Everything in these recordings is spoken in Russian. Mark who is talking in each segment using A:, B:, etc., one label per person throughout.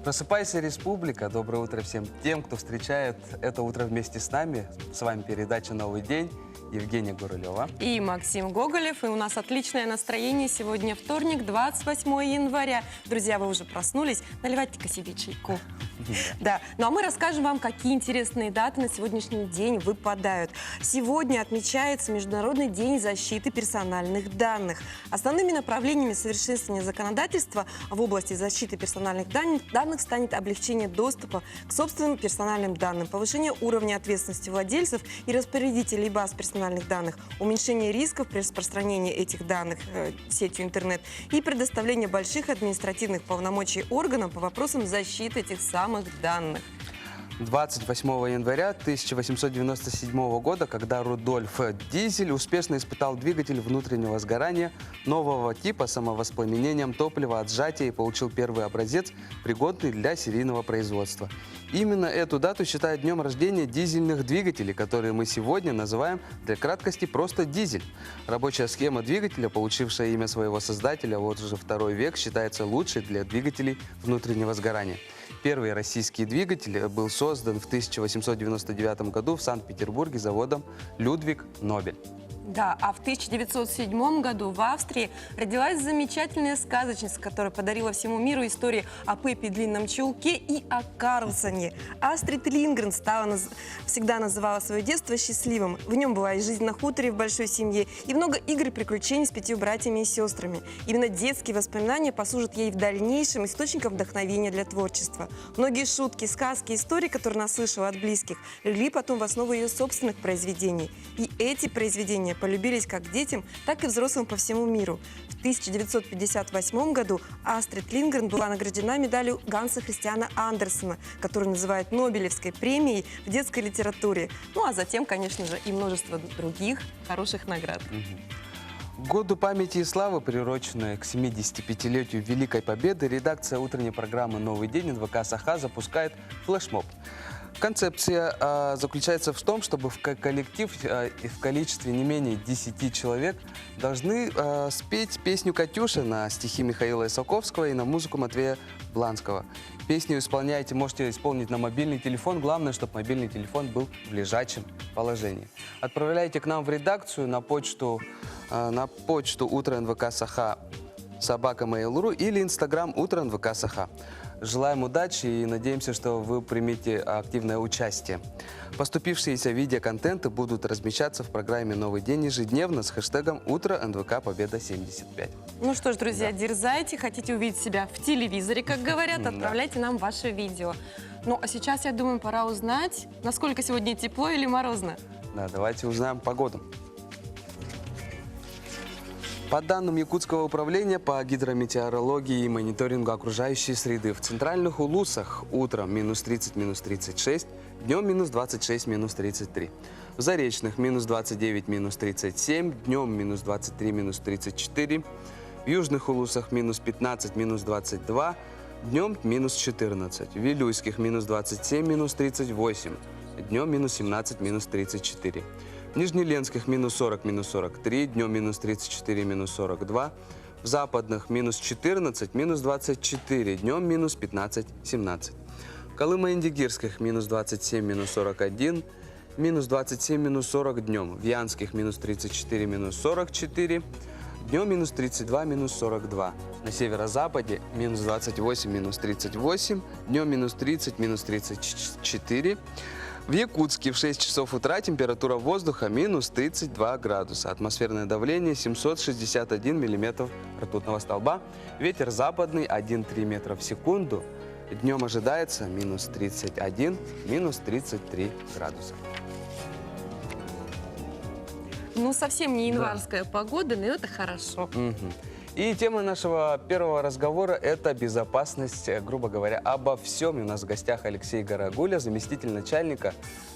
A: Просыпайся, республика! Доброе утро всем тем, кто встречает это утро вместе с нами. С вами передача «Новый день». Евгения Гурулева.
B: И Максим Гоголев. И у нас отличное настроение. Сегодня вторник, 28 января. Друзья, вы уже проснулись. Наливайте-ка себе чайку. Да. Ну а мы расскажем вам, какие интересные даты на сегодняшний день выпадают. Сегодня отмечается Международный день защиты персональных данных. Основными направлениями совершенствования законодательства в области защиты персональных данных станет облегчение доступа к собственным персональным данным, повышение уровня ответственности владельцев и распорядителей баз персональных данных, уменьшение рисков при распространении этих данных сетью интернет и предоставление больших административных полномочий органам по вопросам защиты этих самых данных.
A: 28 января 1897 года, когда Рудольф Дизель успешно испытал двигатель внутреннего сгорания нового типа с самовоспламенением топлива от сжатия и получил первый образец, пригодный для серийного производства. Именно эту дату считают днем рождения дизельных двигателей, которые мы сегодня называем для краткости просто дизель. Рабочая схема двигателя, получившая имя своего создателя, вот уже второй век, считается лучшей для двигателей внутреннего сгорания. Первый российский двигатель был создан в 1899 году в Санкт-Петербурге заводом «Людвиг Нобель».
B: Да, а в 1907 году в Австрии родилась замечательная сказочница, которая подарила всему миру истории о Пеппе Длинном Чулке и о Карлсоне. Астрид Линдгрен всегда называла свое детство счастливым. В нем была и жизнь на хуторе в большой семье, и много игр и приключений с 5 братьями и сестрами. Именно детские воспоминания послужат ей в дальнейшем источником вдохновения для творчества. Многие шутки, сказки, истории, которые она слышала от близких, легли потом в основу ее собственных произведений. И эти произведения полюбились как детям, так и взрослым по всему миру. В 1958 году Астрид Линдгрен была награждена медалью Ганса Христиана Андерсена, которую называют Нобелевской премией в детской литературе. Ну а затем, конечно же, и множество других хороших наград.
A: К году памяти и славы, приуроченной к 75-летию Великой Победы, редакция утренней программы «Новый день» НВК «Саха» запускает флешмоб. Концепция заключается в том, чтобы в коллектив в количестве не менее 10 человек должны спеть песню «Катюша» на стихи Михаила Исаковского и на музыку Матвея Бланского. Песню можете исполнить на мобильный телефон. Главное, чтобы мобильный телефон был в лежачем положении. Отправляйте к нам в редакцию на почту «Утро НВК Саха» @mail.ru или Инстаграм «Утро НВК Саха». Желаем удачи и надеемся, что вы примете активное участие. Поступившиеся видеоконтенты будут размещаться в программе «Новый день» ежедневно с хэштегом «Утро НВК Победа 75».
B: Ну что ж, друзья, дерзайте, хотите увидеть себя в телевизоре, как говорят, отправляйте нам ваше видео. Ну а сейчас, я думаю, пора узнать, насколько сегодня тепло или морозно.
A: Да, давайте узнаем погоду. По данным Якутского управления по гидрометеорологии и мониторингу окружающей среды, в центральных Улусах утром -30, -36, днем -26, -33. В Заречных -29, -37, днем -23, -34. В Южных Улусах -15, -22, днем -14. В Вилюйских -27, -38, днем -17, -34. В Нижнеленских -40, -43, днем -34, -42. В Западных -14, -24, днем -15, -17. В Колымо-Индигирских -27, -41, -27, -40 днем. В Янских -34, -44, днем -32, -42. На северо-западе -28, -38, днем -30, -34. В Якутске в 6 часов утра температура воздуха -32 градуса. Атмосферное давление 761 миллиметров ртутного столба. Ветер западный 1,3 метра в секунду. Днем ожидается -31, -33 градуса.
B: Ну, совсем не январская погода, но это хорошо.
A: И тема нашего первого разговора – это безопасность, грубо говоря, обо всем. И у нас в гостях Алексей Горогуля, заместитель начальника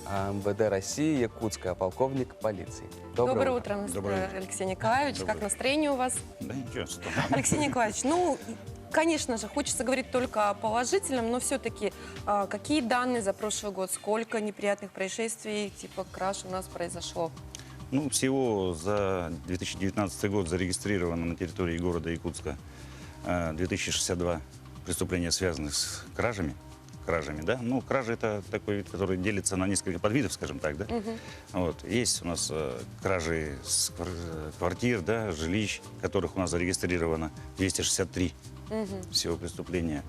A: МВД России Якутска, полковник полиции.
B: Доброе утро, Алексей Николаевич.
A: Доброе.
B: Как настроение у вас?
C: Да ничего, что.
B: Алексей Николаевич, ну, конечно же, хочется говорить только о положительном, но все-таки какие данные за прошлый год, сколько неприятных происшествий типа краш у нас произошло?
C: Ну, всего за 2019 год зарегистрировано на территории города Якутска 2062 преступления, связанных с кражами, да. Ну, кражи это такой вид, который делится на несколько подвидов, скажем так, да. Вот. Есть у нас кражи с квартир, да, жилищ, которых у нас зарегистрировано 263 всего преступления.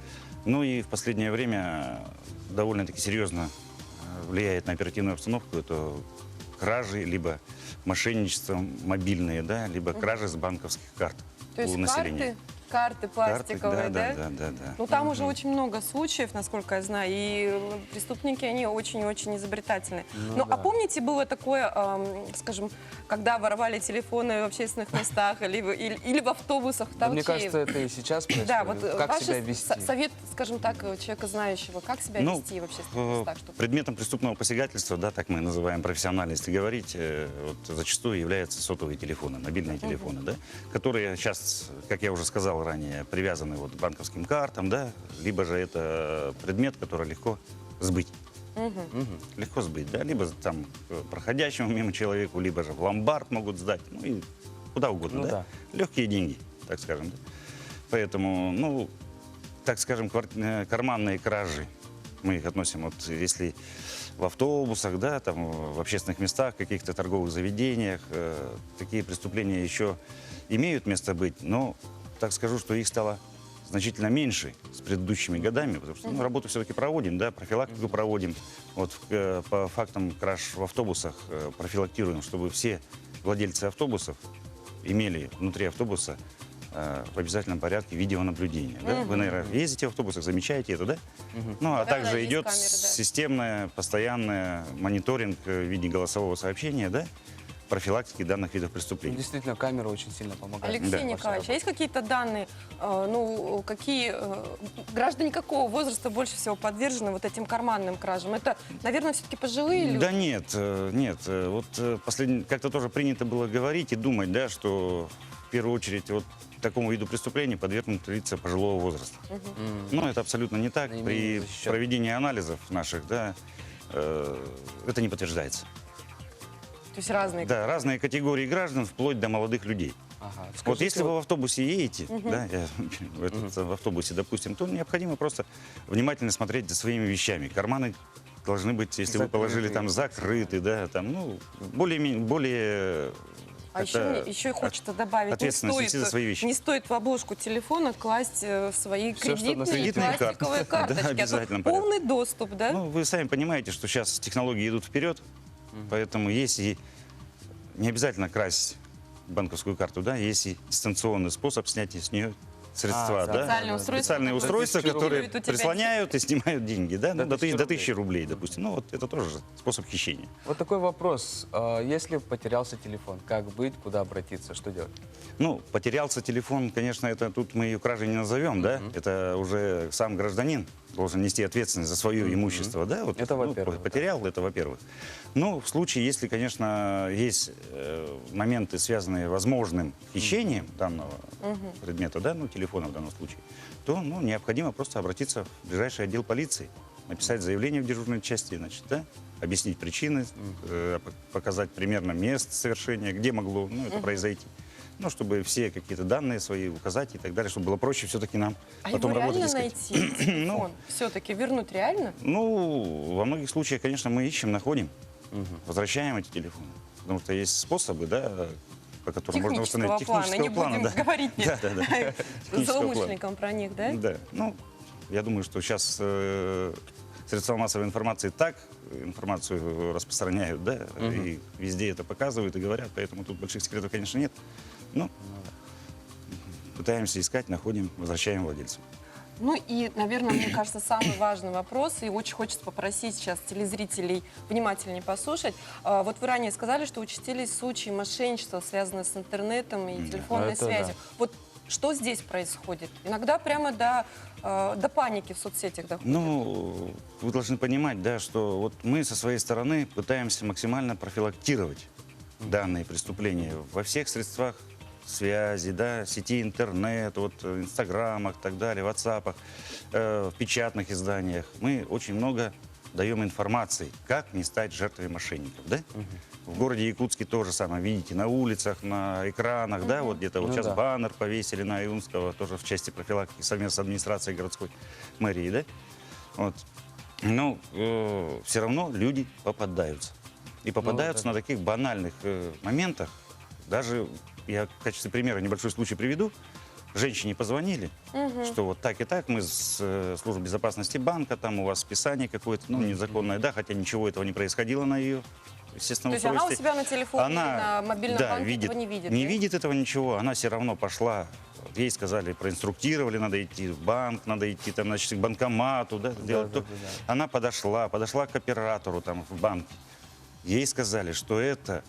C: Ну и в последнее время довольно-таки серьезно влияет на оперативную обстановку. Это кражи, либо мошенничество мобильные, да, либо кражи с банковских карт
B: То есть
C: у населения.
B: карты пластиковые, да?
C: Да.
B: Ну, там уже очень много случаев, насколько я знаю, и преступники, они очень-очень изобретательны. Ну,
A: да.
B: а помните, было такое, скажем, когда воровали телефоны в общественных местах или в автобусах, в
A: Да,
B: толчее?
A: мне кажется, это и сейчас происходит.
B: Да, вот
A: Как
B: ваш
A: себя вести?
B: совет, скажем так, человека знающего, как себя
C: Ну,
B: вести в общественных местах? Чтобы...
C: предметом преступного посягательства, да, так мы называем профессионально, если говорить, вот, зачастую являются сотовые телефоны, мобильные телефоны, да, которые сейчас, как я уже сказал ранее, привязаны вот к банковским картам, да, либо же это предмет, который легко сбыть. Легко сбыть, да, либо там проходящему мимо человеку, либо же в ломбард могут сдать, ну и куда угодно,
A: Ну
C: да. Легкие деньги, так скажем, да. Поэтому, ну, так скажем, карманные кражи, мы их относим, вот если в автобусах, да, там в общественных местах, каких-то торговых заведениях, такие преступления еще имеют место быть, но так скажу, что их стало значительно меньше с предыдущими годами, потому что ну, работу все-таки проводим, да, профилактику проводим. Вот по фактам краж в автобусах профилактируем, чтобы все владельцы автобусов имели внутри автобуса в обязательном порядке видеонаблюдение. Да? Вы, наверное, ездите в автобусах, замечаете это, да? Ну, а
B: Да,
C: также
B: есть
C: идет
B: камеры, да.
C: системное, постоянное мониторинг в виде голосового сообщения, да, профилактики данных видов
A: Ну,
C: преступлений.
A: действительно, камера очень сильно помогает.
B: Алексей
C: Да.
B: Николаевич, а есть какие-то данные, ну, какие граждане какого возраста больше всего подвержены вот этим карманным кражам? Это, наверное, все-таки пожилые люди?
C: Да нет, нет. Вот как-то тоже принято было говорить и думать, да, что в первую очередь вот такому виду преступлений подвергнуты лица пожилого возраста. Но это абсолютно не так.
A: Наименее
C: При
A: защищенные.
C: проведении анализов наших, да, это не подтверждается.
B: То есть разные?
C: Да, разные категории граждан, вплоть до молодых людей.
A: Ага.
C: Вот
A: Скажите,
C: если вы в автобусе едете, да, в автобусе, допустим, то необходимо просто внимательно смотреть за своими вещами. Карманы должны быть, если вы положили там закрыты, да, там, ну, более
B: А еще хочется добавить, не
C: ответственность
B: стоит,
C: нести за свои вещи.
B: не стоит в обложку телефона класть свои
A: Всё, что на
B: кредитные и
C: кредитные карты.
B: пластиковые
C: Да,
B: карточки. А то
C: обязательном порядке.
B: полный доступ, да?
C: Ну, вы сами понимаете, что сейчас технологии идут вперед, поэтому есть и не обязательно красть банковскую карту, да, есть и дистанционный способ снятия с нее средства, да.
B: Специальные устройства,
C: Специальные
B: которые
C: устройства,
B: фиксируют
C: которые
B: у тебя
C: прислоняют и снимают деньги, да, ну, до
A: 1000
C: 1000 рублей, допустим. Ну, вот это тоже способ хищения.
A: Вот такой вопрос. Если потерялся телефон, как быть, куда обратиться, что делать?
C: Ну, потерялся телефон, конечно, это тут мы ее кражей не назовем, да, это уже сам гражданин должен нести ответственность за свое имущество, да. Вот,
A: Это
C: ну,
A: во-первых,
C: потерял, это во-первых. Ну, в случае, если, конечно, есть моменты, связанные с возможным хищением данного предмета, да, ну, телефона в данном случае, то, ну, необходимо просто обратиться в ближайший отдел полиции, написать заявление в дежурной части, значит, да, объяснить причины, показать примерно место совершения, где могло, ну, это произойти. Ну, чтобы все какие-то данные свои указать и так далее, чтобы было проще все-таки нам
B: А
C: потом
B: его
C: работать,
B: реально
C: искать.
B: найти, телефон? Все-таки вернуть реально?
C: Ну, во многих случаях, конечно, мы ищем, находим, возвращаем эти телефоны. Потому что есть способы, да, по которым можно
B: Технического
C: установить
B: плана, не будем
C: да.
B: говорить
C: Да. Технического плана.
B: злоумышленникам про них, да?
C: Да. Ну, я думаю, что сейчас средства массовой информации так информацию распространяют, да, и везде это показывают и говорят, поэтому тут больших секретов, конечно, нет. Но пытаемся искать, находим, возвращаем владельцу.
B: Ну и, наверное, мне кажется, самый важный вопрос, и очень хочется попросить сейчас телезрителей внимательнее послушать. Вот вы ранее сказали, что участились случаи мошенничества, связанные с интернетом и телефонной
A: Это
B: связью.
A: да.
B: Вот что здесь происходит? Иногда прямо до паники в соцсетях доходит.
C: Ну, вы должны понимать, да, что вот мы со своей стороны пытаемся максимально профилактировать данные преступления во всех средствах связи, да, сети интернет, вот, инстаграмах и так далее, ватсапах, в печатных изданиях. Мы очень много даем информации, как не стать жертвой мошенников, да? В городе Якутске то же самое, видите, на улицах, на экранах, да, вот где-то вот
A: Ну
C: сейчас
A: да.
C: баннер повесили на Юнского, тоже в части профилактики совместно с администрацией городской мэрии, да? Вот. Но все равно люди попадаются. И попадаются на таких банальных моментах. Даже я в качестве примера небольшой случай приведу. Женщине позвонили, что вот так и так, мы с службы безопасности банка, там у вас списание какое-то, ну, незаконное, да, хотя ничего этого не происходило на ее, естественно,
B: То есть она у
C: устройстве.
B: себя на телефоне или на мобильном
C: да,
B: банке
C: видит,
B: этого не видит?
C: не
B: да?
C: видит этого ничего, она все равно пошла, ей сказали, проинструктировали, надо идти в банк, надо идти там, значит, к банкомату, да, делать то. Она подошла к оператору там в банке, ей сказали, что это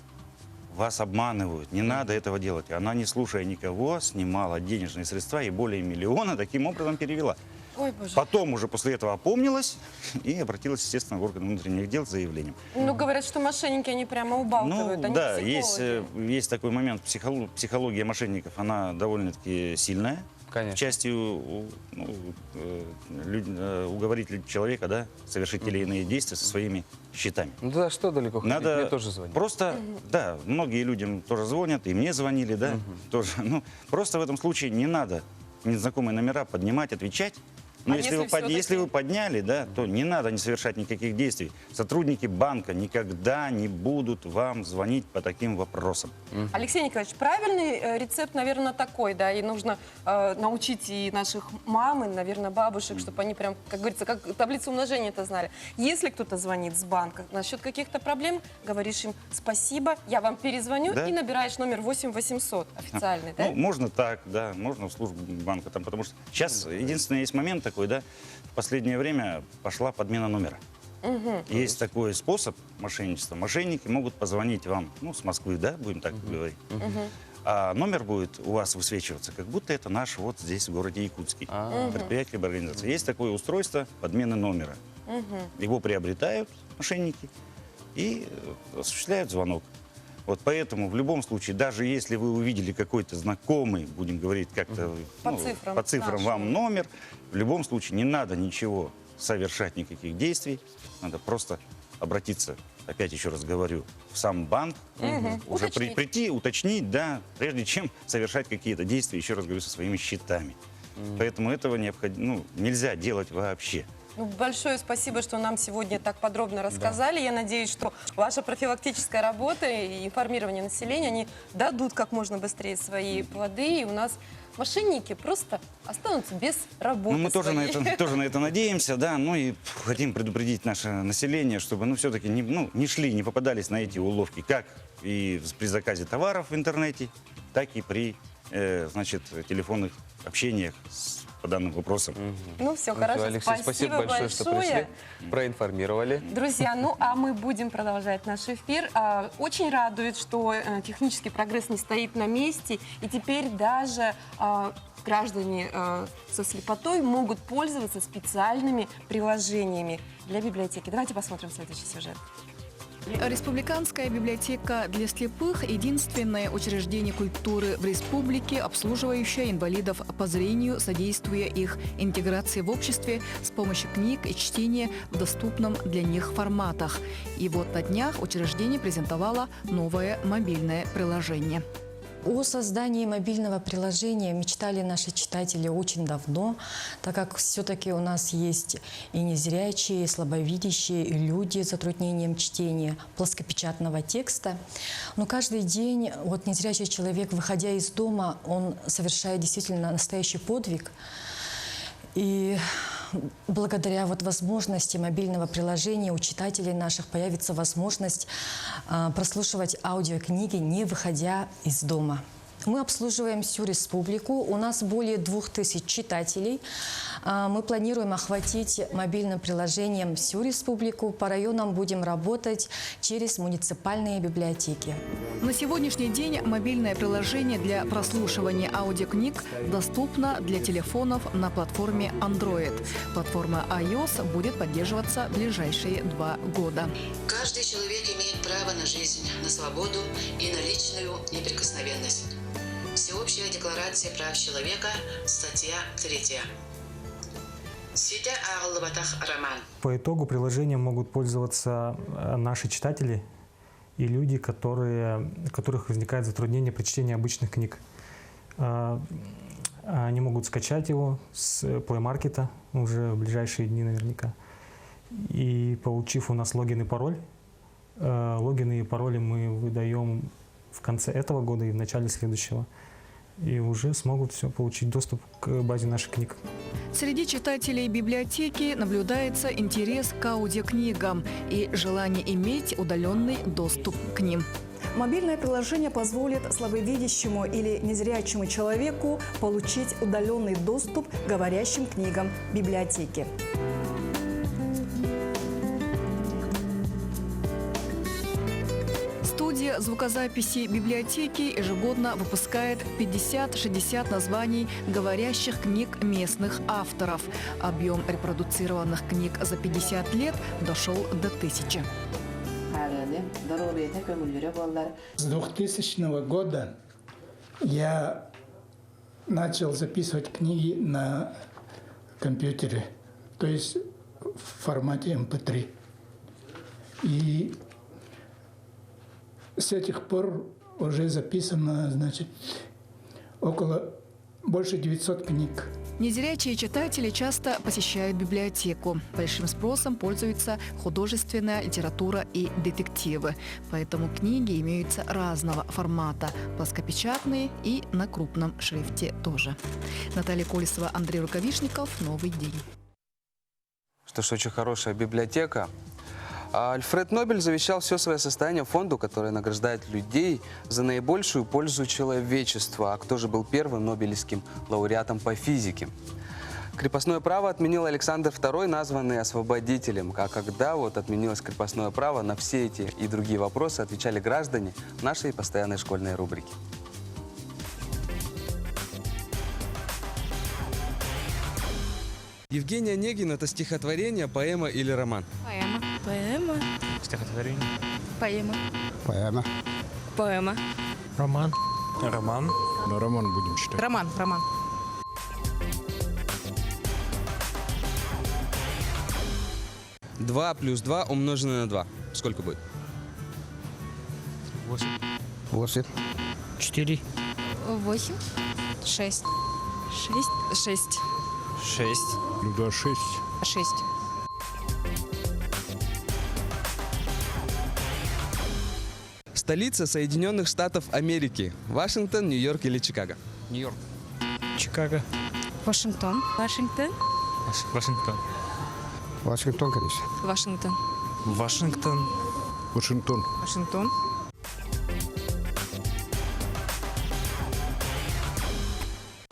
C: вас обманывают, не надо этого делать. Она, не слушая никого, снимала денежные средства и более миллиона таким образом перевела.
B: Ой, боже.
C: Потом уже после этого опомнилась и обратилась, естественно, в органы внутренних дел с заявлением.
B: Ну, говорят, что мошенники, они прямо убалтывают, они
C: да,
B: психологи.
C: есть такой момент, психология мошенников, она довольно-таки сильная.
A: Конечно.
C: В части уговорить человека, да, совершить те или иные действия со своими счетами.
A: Ну да, что далеко ходить,
C: Надо
A: мне тоже звонить.
C: просто, да, многие людям тоже звонят, и мне звонили, да, тоже. Ну, просто в этом случае не надо незнакомые номера поднимать, отвечать. Но
B: А
C: если вы
B: всё-таки-
C: подняли, да, то не надо не совершать никаких действий. Сотрудники банка никогда не будут вам звонить по таким вопросам.
B: Алексей Николаевич, правильный рецепт, наверное, такой, да, и нужно научить и наших мам, и, наверное, бабушек, чтобы они прям, как говорится, как таблицу умножения это знали. Если кто-то звонит с банка насчет каких-то проблем, говоришь им спасибо, я вам перезвоню,
C: Да.
B: и набираешь номер 8800 официальный, да?
C: Ну, можно так, да, можно в службу банка, там, потому что сейчас единственный есть момент такой, да, в последнее время пошла подмена номера. Есть такой способ мошенничества. Мошенники могут позвонить вам, ну, с Москвы, да, будем так говорить. А номер будет у вас высвечиваться, как будто это наш вот здесь, в городе Якутске. Предприятие либо организация. Есть такое устройство подмены номера. Его приобретают мошенники и осуществляют звонок. Вот поэтому в любом случае, даже если вы увидели какой-то знакомый, будем говорить как-то
B: По цифрам
C: по цифрам
B: наш.
C: вам номер, в любом случае не надо ничего совершать, никаких действий. Надо просто обратиться, опять еще раз говорю, в сам банк, уже
B: Уточнить.
C: прийти, уточнить, да, прежде чем совершать какие-то действия, еще раз говорю, со своими счетами. Поэтому этого нельзя делать вообще.
B: Ну, большое спасибо, что нам сегодня так подробно рассказали. Я надеюсь, что ваша профилактическая работа и информирование населения, они дадут как можно быстрее свои плоды, и у нас мошенники просто останутся без работы.
C: Ну, мы тоже на
B: своей.
C: это надеемся, да, ну и хотим предупредить наше население, чтобы, ну, все-таки не шли, не попадались на эти уловки, как и при заказе товаров в интернете, так и при, телефонных общениях по данным вопросам.
B: Ну, все,
A: Ну,
B: хорошо.
A: всё, Алексей, спасибо большое, что пришли, проинформировали.
B: Друзья, ну а мы будем продолжать наш эфир. Очень радует, что технический прогресс не стоит на месте, и теперь даже граждане со слепотой могут пользоваться специальными приложениями для библиотеки. Давайте посмотрим следующий сюжет.
D: Республиканская библиотека для слепых – единственное учреждение культуры в республике, обслуживающее инвалидов по зрению, содействуя их интеграции в обществе с помощью книг и чтения в доступном для них форматах. И вот на днях учреждение презентовало новое мобильное приложение.
E: О создании мобильного приложения мечтали наши читатели очень давно, так как все-таки у нас есть и незрячие, и слабовидящие, и люди с затруднением чтения плоскопечатного текста. Но каждый день вот незрячий человек, выходя из дома, он совершает действительно настоящий подвиг. И благодаря вот возможности мобильного приложения у читателей наших появится возможность прослушивать аудиокниги, не выходя из дома. Мы обслуживаем всю республику. У нас более 2000 читателей. Мы планируем охватить мобильным приложением всю республику. По районам будем работать через муниципальные библиотеки.
D: На сегодняшний день мобильное приложение для прослушивания аудиокниг доступно для телефонов на платформе Android. Платформа iOS будет поддерживаться в ближайшие 2 года.
F: Каждый человек имеет право на жизнь, на свободу и на личную неприкосновенность. Всеобщая декларация прав человека, статья 3. Сита Агаллабатах Роман.
G: По итогу приложением могут пользоваться наши читатели и люди, у которых возникает затруднение при чтении обычных книг. Они могут скачать его с Play Market уже в ближайшие дни наверняка. И получив у нас логин и пароль, логины и пароли мы выдаем в конце этого года и в начале следующего. И уже смогут получить доступ к базе наших книг.
D: Среди читателей библиотеки наблюдается интерес к аудиокнигам и желание иметь удаленный доступ к ним.
H: Мобильное приложение позволит слабовидящему или незрячему человеку получить удаленный доступ к говорящим книгам библиотеки.
D: Студия звукозаписи библиотеки ежегодно выпускает 50-60 названий говорящих книг местных авторов. Объем репродуцированных книг за 50 лет дошел до 1000.
I: С 2000 года я начал записывать книги на компьютере, то есть в формате MP3. И с этих пор уже записано, больше 900 книг.
D: Незрячие читатели часто посещают библиотеку. Большим спросом пользуются художественная литература и детективы. Поэтому книги имеются разного формата. Плоскопечатные и на крупном шрифте тоже. Наталья Колесова, Андрей Рукавишников. Новый день.
A: Что ж, очень хорошая библиотека. Альфред Нобель завещал все свое состояние фонду, который награждает людей за наибольшую пользу человечества. А кто же был первым нобелевским лауреатом по физике? Крепостное право отменил Александр II, названный освободителем. А когда отменилось крепостное право, на все эти и другие вопросы отвечали граждане в нашей постоянной школьной рубрике. Евгений Онегин – это стихотворение, поэма или роман?
J: Поэма. Поэма.
K: Стихотворение.
J: Поэма.
K: Поэма.
J: Поэма.
K: Роман. Роман. На роман будем читать.
J: Роман. Роман.
A: Два плюс 2 умноженное на 2. Сколько будет?
K: 8.
G: 8.
K: 4.
J: 8. 6. 6. 6.
K: 6. Ну да, 6.
J: 6.
A: Столица Соединенных Штатов Америки. Вашингтон, Нью-Йорк или Чикаго?
K: Нью-Йорк. Чикаго.
J: Вашингтон. Вашингтон.
K: Вашингтон.
G: Вашингтон, конечно.
J: Вашингтон.
K: Вашингтон. Вашингтон.
J: Вашингтон.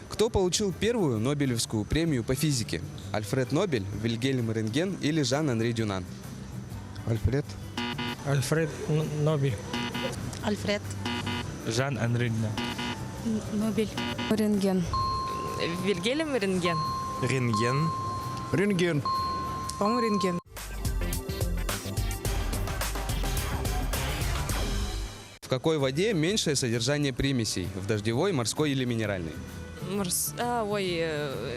A: Кто получил первую Нобелевскую премию по физике? Альфред Нобель, Вильгельм Рентген или Жан-Анри Дюнан?
G: Альфред.
K: Альфред Нобель.
J: Альфред.
K: Жан-Анри Дюнан.
J: Нобель. Рентген. Вильгельм Рентген.
K: Рентген. Рентген.
J: По-моему, рентген.
A: В какой воде меньшее содержание примесей? В дождевой, морской или минеральной?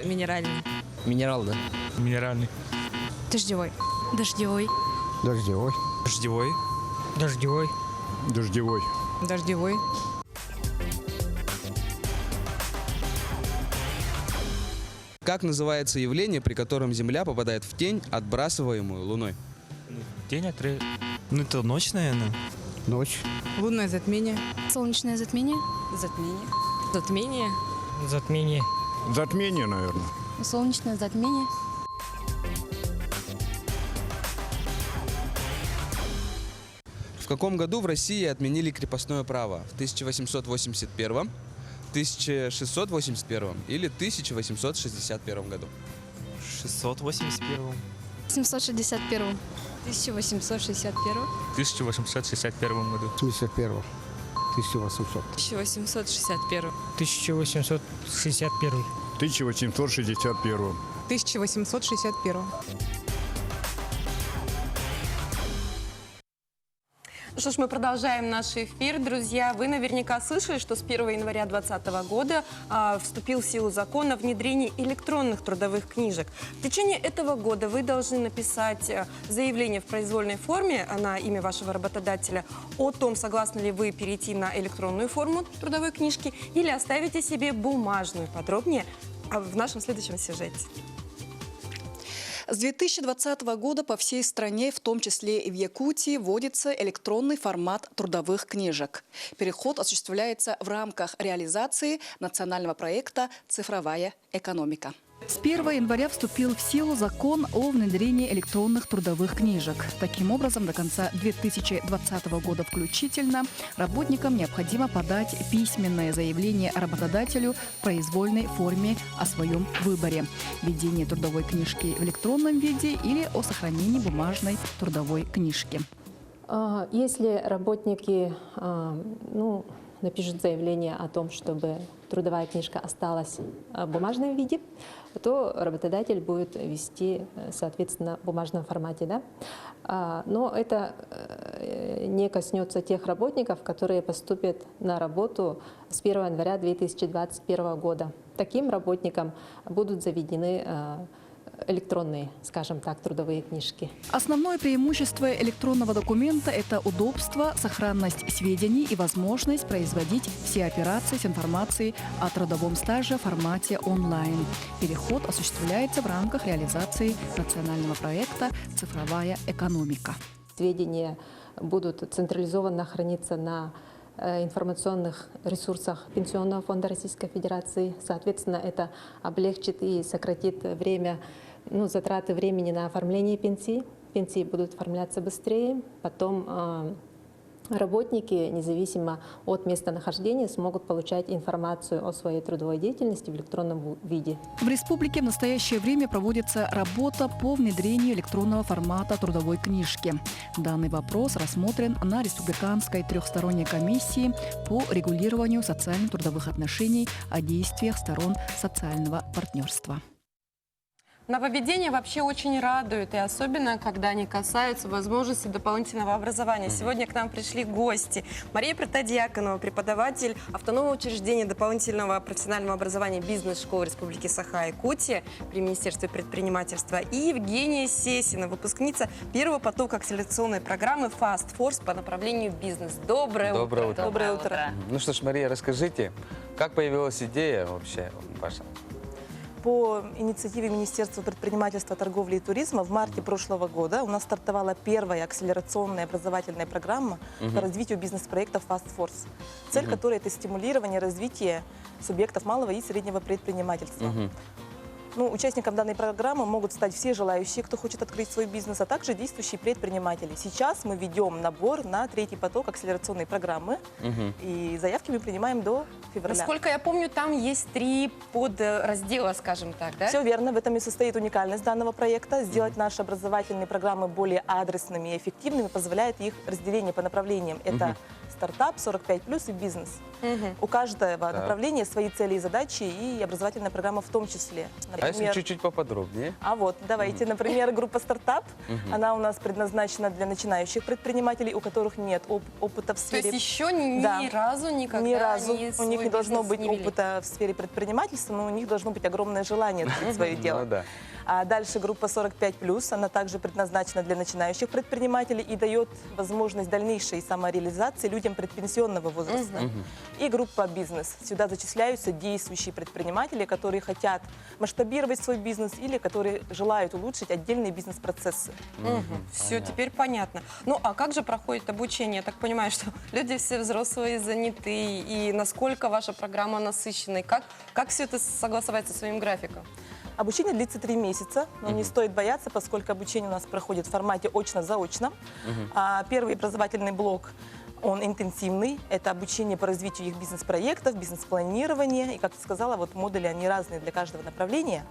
J: Минеральный.
K: Минерал, да? Минеральный.
J: Дождевой. Дождевой.
G: Дождевой.
K: Дождевой. Дождевой. Дождевой.
J: Дождевой.
A: Как называется явление, при котором Земля попадает в тень, отбрасываемую Луной?
K: День Ну, это ночь, наверное.
G: Ночь.
J: Лунное затмение.
L: Солнечное затмение.
J: Затмение. Затмение.
K: Затмение. Затмение, наверное.
L: Солнечное затмение.
A: В каком году в России отменили крепостное право? В 1881, 1681 или 1861 году?
K: 681.
L: 761. 1861.
K: 1861 году.
G: 71. 1800.
J: 1861.
K: 1861. 1861.
J: 1861.
B: Что ж, мы продолжаем наш эфир. Друзья, вы наверняка слышали, что с 1 января 2020 года вступил в силу закон о внедрении электронных трудовых книжек. В течение этого года вы должны написать заявление в произвольной форме на имя вашего работодателя о том, согласны ли вы перейти на электронную форму трудовой книжки или оставите себе бумажную. Подробнее в нашем следующем сюжете.
H: С 2020 года по всей стране, в том числе и в Якутии, вводится электронный формат трудовых книжек. Переход осуществляется в рамках реализации национального проекта «Цифровая экономика». С 1 января вступил в силу закон о внедрении электронных трудовых книжек. Таким образом, до конца 2020 года включительно работникам необходимо подать письменное заявление работодателю в произвольной форме о своем выборе – введение трудовой книжки в электронном виде или о сохранении бумажной трудовой книжки.
M: Если работники напишут заявление о том, чтобы трудовая книжка осталась в бумажном виде, то работодатель будет вести, соответственно, в бумажном формате. Да? Но это не коснется тех работников, которые поступят на работу с 1 января 2021 года. Таким работникам будут заведены электронные, скажем так, трудовые книжки.
H: Основное преимущество электронного документа – это удобство, сохранность сведений и возможность производить все операции с информацией о трудовом стаже в формате онлайн. Переход осуществляется в рамках реализации национального проекта «Цифровая экономика».
M: Сведения будут централизованно храниться на информационных ресурсах Пенсионного фонда Российской Федерации. Соответственно, это облегчит и сократит время, затраты времени на оформление пенсии. Пенсии будут оформляться быстрее. Потом работники, независимо от местонахождения, смогут получать информацию о своей трудовой деятельности в электронном виде.
H: В республике в настоящее время проводится работа по внедрению электронного формата трудовой книжки. Данный вопрос рассмотрен на республиканской трехсторонней комиссии по регулированию социально-трудовых отношений о действиях сторон социального партнерства.
B: Нововведения вообще очень радуют, и особенно, когда они касаются возможности дополнительного образования. Сегодня к нам пришли гости. Мария Протодьяконова, преподаватель автономного учреждения дополнительного профессионального образования бизнес-школы Республики Саха-Якутия при Министерстве предпринимательства, и Евгения Сесина, выпускница первого потока акселерационной программы Fast Force по направлению бизнес. Доброе утро.
A: Доброе утро. Ну что ж, Мария, расскажите, как появилась идея вообще ваша?
N: По инициативе Министерства предпринимательства, торговли и туризма в марте прошлого года у нас стартовала первая акселерационная образовательная программа по развитию бизнес-проектов Fast Force, цель которой – это стимулирование развития субъектов малого и среднего предпринимательства. Участником данной программы могут стать все желающие, кто хочет открыть свой бизнес, а также действующие предприниматели. Сейчас мы ведем набор на третий поток акселерационной программы, и заявки мы принимаем до февраля.
B: Насколько я помню, там есть 3 подраздела, скажем так, да?
N: Все верно. В этом и состоит уникальность данного проекта. Сделать наши образовательные программы более адресными и эффективными позволяет их разделение по направлениям. Это стартап, 45+, и бизнес. У каждого направления свои цели и задачи, и образовательная программа в том числе.
A: А если чуть-чуть поподробнее?
N: Давайте, например, группа «Стартап». Она у нас предназначена для начинающих предпринимателей, у которых нет опыта в сфере...
B: То есть еще ни разу никогда
N: ни разу.
B: Они
N: У них не должно быть
B: не вели.
N: опыта в сфере предпринимательства, но у них должно быть огромное желание открыть свое дело. А дальше группа 45+, она также предназначена для начинающих предпринимателей и дает возможность дальнейшей самореализации людям предпенсионного возраста. И группа «Бизнес». Сюда зачисляются действующие предприниматели, которые хотят масштабировать свой бизнес или которые желают улучшить отдельные бизнес-процессы.
B: Все, теперь понятно. Ну, а как же проходит обучение? Я так понимаю, что люди все взрослые, заняты, и насколько ваша программа насыщенная? Как все это согласовать со своим графиком?
N: Обучение длится 3 месяца, но не стоит бояться, поскольку обучение у нас проходит в формате очно-заочно. Первый образовательный блок, он интенсивный. Это обучение по развитию их бизнес-проектов, бизнес-планирования. И, как ты сказала, модули, они разные для каждого направления.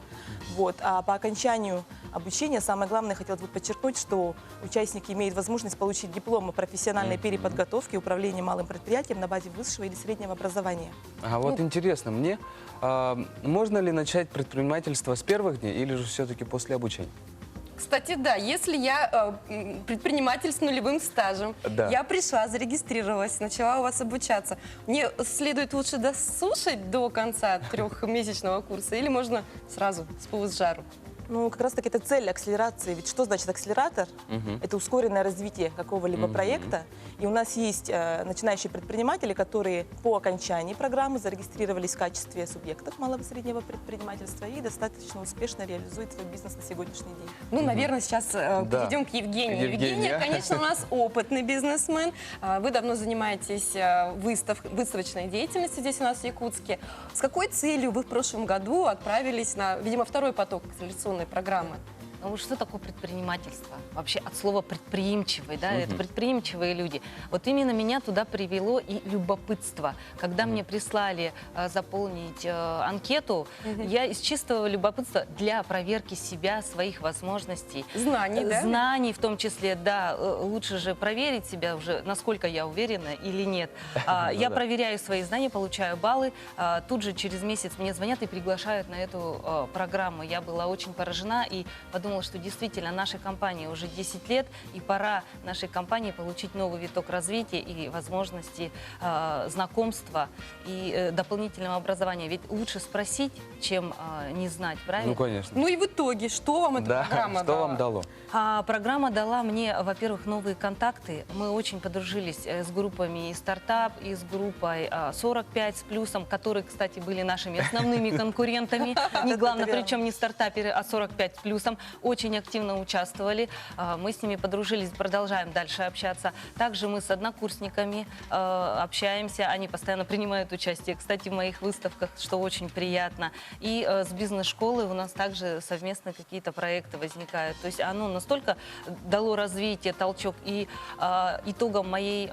N: А по окончанию обучения, самое главное, хотелось бы подчеркнуть, что участники имеют возможность получить диплом о профессиональной переподготовке и управлении малым предприятием на базе высшего или среднего образования.
A: Интересно мне, можно ли начать предпринимательство с первых дней или же все-таки после обучения?
B: Кстати, да, если я предприниматель с нулевым стажем,
A: Да.
B: я пришла, зарегистрировалась, начала у вас обучаться, мне следует лучше дослушать до конца 3-месячного курса или можно сразу с пылу с жару?
N: Ну, как раз таки это цель акселерации. Ведь что значит акселератор? Это ускоренное развитие какого-либо проекта. И у нас есть начинающие предприниматели, которые по окончании программы зарегистрировались в качестве субъектов малого и среднего предпринимательства и достаточно успешно реализуют свой бизнес на сегодняшний день.
B: Ну, наверное, сейчас перейдем к Евгении.
A: Евгения.
B: Евгения, конечно, у нас опытный бизнесмен. Вы давно занимаетесь выставочной деятельностью здесь у нас в Якутске. С какой целью вы в прошлом году отправились на, видимо, второй поток акселерационной программы?
O: Ну, что такое предпринимательство? Вообще от слова предприимчивый, да, это предприимчивые люди. Вот именно меня туда привело и любопытство. Когда мне прислали заполнить анкету, я из чистого любопытства для проверки себя, своих возможностей.
B: Знаний, да?
O: Знаний в том числе, да. Лучше же проверить себя уже, насколько я уверена или нет. Я проверяю свои знания, получаю баллы. Тут же через месяц мне звонят и приглашают на эту программу. Я была очень поражена и подумала, что действительно нашей компании уже 10 лет, и пора нашей компании получить новый виток развития и возможности знакомства и дополнительного образования. Ведь лучше спросить, чем не знать, правильно?
A: Ну, конечно.
B: Ну и в итоге, что вам эта
A: Да,
B: программа
A: что
B: дала?
A: вам дало?
O: Программа дала мне, во-первых, новые контакты. Мы очень подружились с группами и стартап, и с группой 45 с плюсом, которые, кстати, были нашими основными конкурентами. Не главное, причем не стартаперы, а 45 с плюсом. Очень активно участвовали. Мы с ними подружились, продолжаем дальше общаться. Также мы с однокурсниками общаемся. Они постоянно принимают участие, кстати, в моих выставках, что очень приятно. И с бизнес-школой у нас также совместно какие-то проекты возникают. То есть оно настолько дало развитие, толчок и итогом моей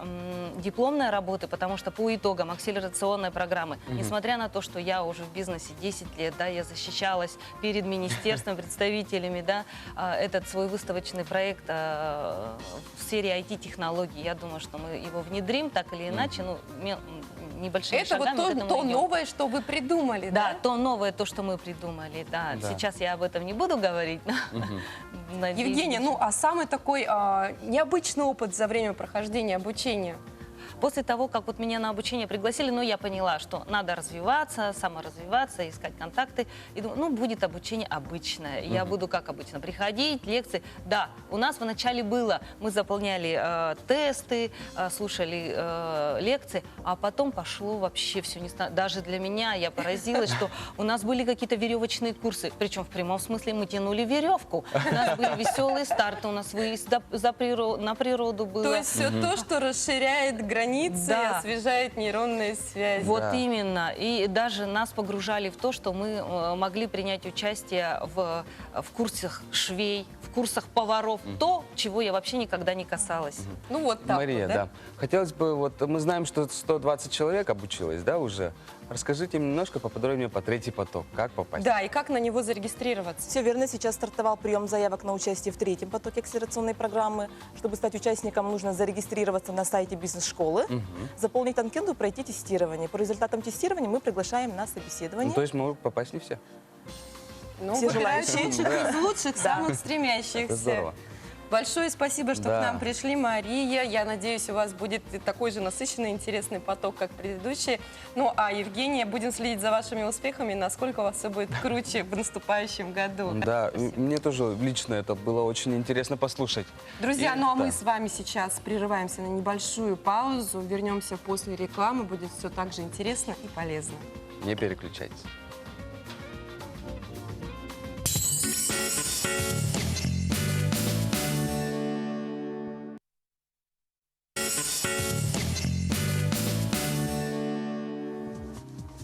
O: дипломной работы, потому что по итогам акселерационной программы, несмотря на то, что я уже в бизнесе 10 лет, да, я защищалась перед министерством, представителями, да, этот свой выставочный проект в сфере IT-технологий, я думаю, что мы его внедрим так или иначе, ну, небольшими
B: Это
O: шагами.
B: вот то новое, что вы придумали, да?
O: Да, то новое, то, что мы придумали, да.
A: Да.
O: Сейчас я об этом не буду говорить. Надеюсь,
B: Евгения, ну а самый такой необычный опыт за время прохождения обучения?
O: После того, как вот меня на обучение пригласили, ну, я поняла, что надо развиваться, саморазвиваться, искать контакты. И думаю, ну, будет обучение обычное. Я буду, как обычно, приходить, лекции. Да, у нас вначале было, мы заполняли тесты, слушали лекции, а потом пошло вообще все не знаю. Даже для меня я поразилась, что у нас были какие-то веревочные курсы. Причем в прямом смысле мы тянули веревку. У нас были веселые старты, у нас выезд на природу было.
B: То есть все то, что расширяет границы,
O: Да.
B: освежает нейронные связи.
O: Вот
A: Да.
O: именно. И даже нас погружали в то, что мы могли принять участие в курсах швей, в курсах поваров. То, чего я вообще никогда не касалась.
B: Ну вот так
A: Мария,
B: вот,
A: да. Хотелось бы, вот мы знаем, что 120 человек обучилось, да, уже. Расскажите немножко поподробнее по третий поток. Как попасть?
B: Да, и как на него зарегистрироваться?
N: Все верно, сейчас стартовал прием заявок на участие в третьем потоке акселерационной программы. Чтобы стать участником, нужно зарегистрироваться на сайте бизнес-школы, заполнить анкету, пройти тестирование. По результатам тестирования мы приглашаем на собеседование.
A: Ну, то есть могут попасть не все.
B: Ну,
N: Все
B: выбирают
N: желающие.
B: лучших из лучших,
N: Да.
B: самых стремящихся.
A: Это здорово.
B: Большое спасибо, что
A: Да.
B: к нам пришли, Мария. Я надеюсь, у вас будет такой же насыщенный, интересный поток, как предыдущие. Ну, а Евгения, будем следить за вашими успехами, насколько у вас все будет круче в наступающем году.
A: Да, мне тоже лично это было очень интересно послушать.
B: Друзья,
A: И-
B: ну а
A: да.
B: мы с вами сейчас прерываемся на небольшую паузу. Вернемся после рекламы. Будет все так же интересно и полезно.
A: Не переключайтесь.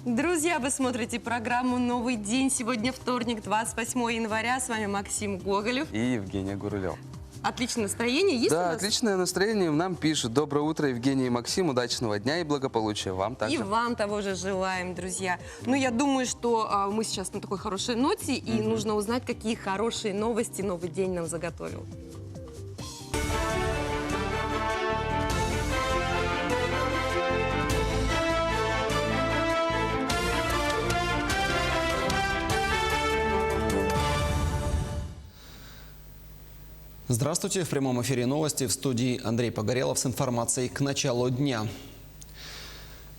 B: Друзья, вы смотрите программу «Новый день». Сегодня вторник, 28 января. С вами Максим Гоголев.
A: И Евгения Гурулева.
B: Отличное настроение. Есть у
A: Да,
B: нас?
A: отличное настроение. Нам пишут. Доброе утро, Евгений и Максим. Удачного дня и благополучия вам также.
B: И вам того же желаем, друзья. Ну, я думаю, что мы сейчас на такой хорошей ноте, и нужно узнать, какие хорошие новости новый день нам заготовил.
P: Здравствуйте. В прямом эфире новости. В студии Андрей Погорелов с информацией к началу дня.